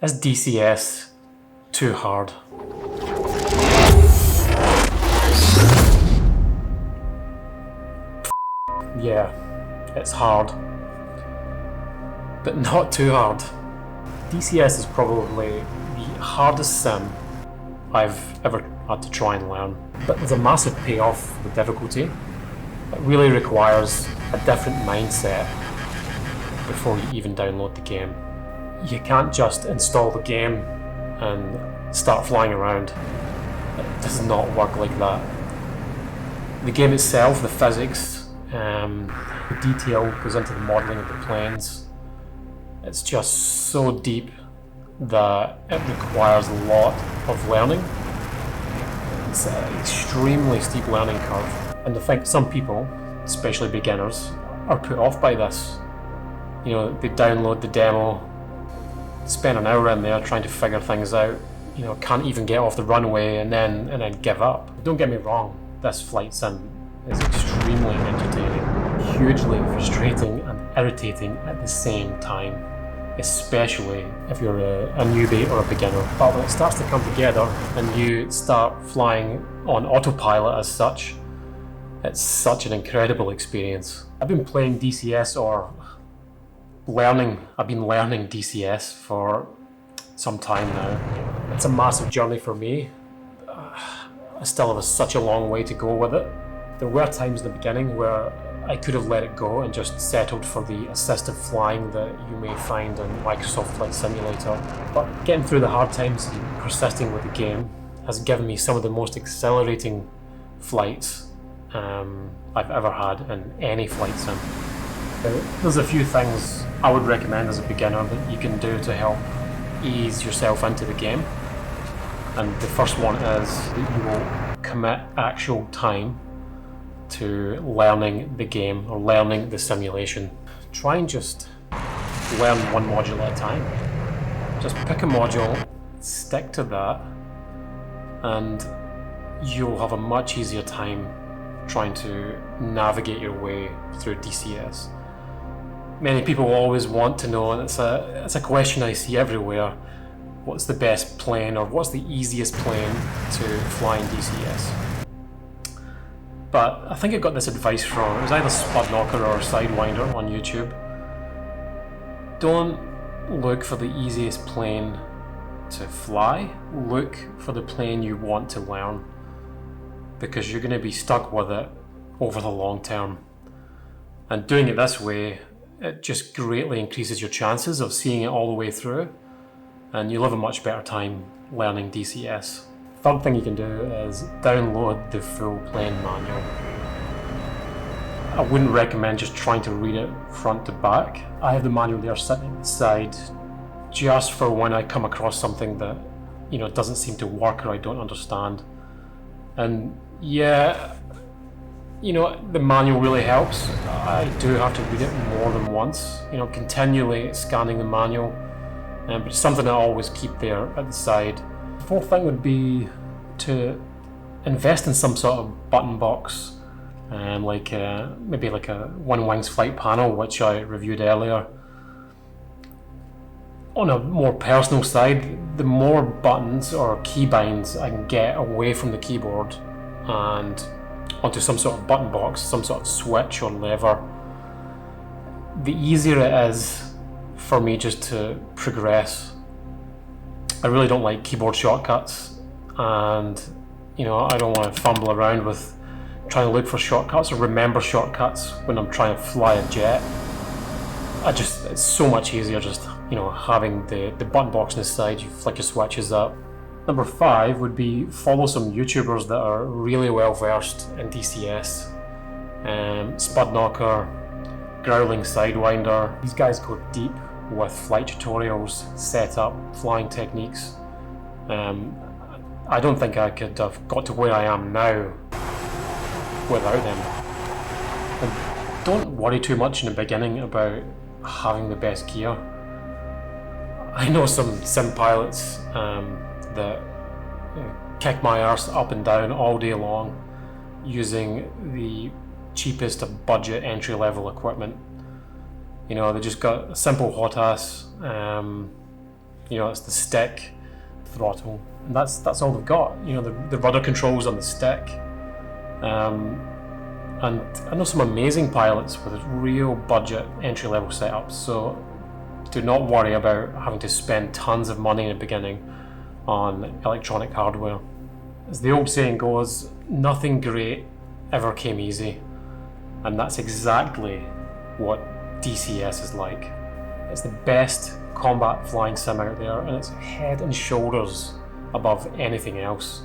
Is DCS too hard? Yeah, it's hard, but not too hard. DCS is probably the hardest sim I've ever had to try and learn, but there's a massive payoff with difficulty. It really requires a different mindset before you even download the game. You can't just install the game and start flying around. It does not work like that. The game itself, the physics, the detail goes into the modelling of the planes. It's just so deep that it requires a lot of learning. It's an extremely steep learning curve. And I think some people, especially beginners, are put off by this. You know, they download the demo, spend an hour in there trying to figure things out, you know, can't even get off the runway and then give up. Don't get me wrong, this flight sim is extremely entertaining, hugely frustrating and irritating at the same time, especially if you're a newbie or a beginner. But when it starts to come together and you start flying on autopilot as such, it's such an incredible experience. I've been playing DCS or I've been learning DCS for some time now. It's a massive journey for me. I still have such a long way to go with it. There were times in the beginning where I could have let it go and just settled for the assisted flying that you may find in Microsoft Flight Simulator. But getting through the hard times and persisting with the game has given me some of the most exhilarating flights I've ever had in any flight sim. There's a few things I would recommend as a beginner that you can do to help ease yourself into the game. And the first one is that you will commit actual time to learning the game or learning the simulation. Try and just learn one module at a time. Just pick a module, stick to that, and you'll have a much easier time trying to navigate your way through DCS. Many people always want to know, and it's a question I see everywhere, what's the best plane or what's the easiest plane to fly in DCS? But I think I got this advice from, it was either SPUDKNOCKER or SIDEWINDER on YouTube. Don't look for the easiest plane to fly, look for the plane you want to learn, because you're going to be stuck with it over the long term. And doing it this way, it just greatly increases your chances of seeing it all the way through, and you'll have a much better time learning DCS. Third thing you can do is download the full plane manual. I wouldn't recommend just trying to read it front to back. I have the manual there sitting at the side just for when I come across something that, you know, doesn't seem to work or I don't understand. And yeah, you know, the manual really helps. I do have to read it more than once, you know, continually scanning the manual, but it's something I always keep there at the side. The fourth thing would be to invest in some sort of button box, maybe like a One Wings flight panel, which I reviewed earlier. On a more personal side, the more buttons or keybinds I can get away from the keyboard and onto some sort of button box, some sort of switch or lever, the easier it is for me just to progress. I really don't like keyboard shortcuts, and you know, I don't want to fumble around with trying to look for shortcuts or remember shortcuts when I'm trying to fly a jet. It's so much easier just, you know, having the button box on the side, you flick your switches up. Number 5 would be follow some YouTubers that are really well versed in DCS. SPUDKNOCKER, GROWLING, SIDEWINDER. These guys go deep with flight tutorials, setup, flying techniques. I don't think I could have got to where I am now without them. And don't worry too much in the beginning about having the best gear. I know some sim pilots that kick my arse up and down all day long using the cheapest of budget entry-level equipment. You know, they just got a simple hot ass You know, it's the stick, throttle, and that's all they've got. You know, the rudder controls on the stick. And I know some amazing pilots with real budget entry-level setups, so do not worry about having to spend tons of money in the beginning on electronic hardware. As the old saying goes, nothing great ever came easy, and that's exactly what DCS is like. It's the best combat flying sim out there, and it's head and shoulders above anything else.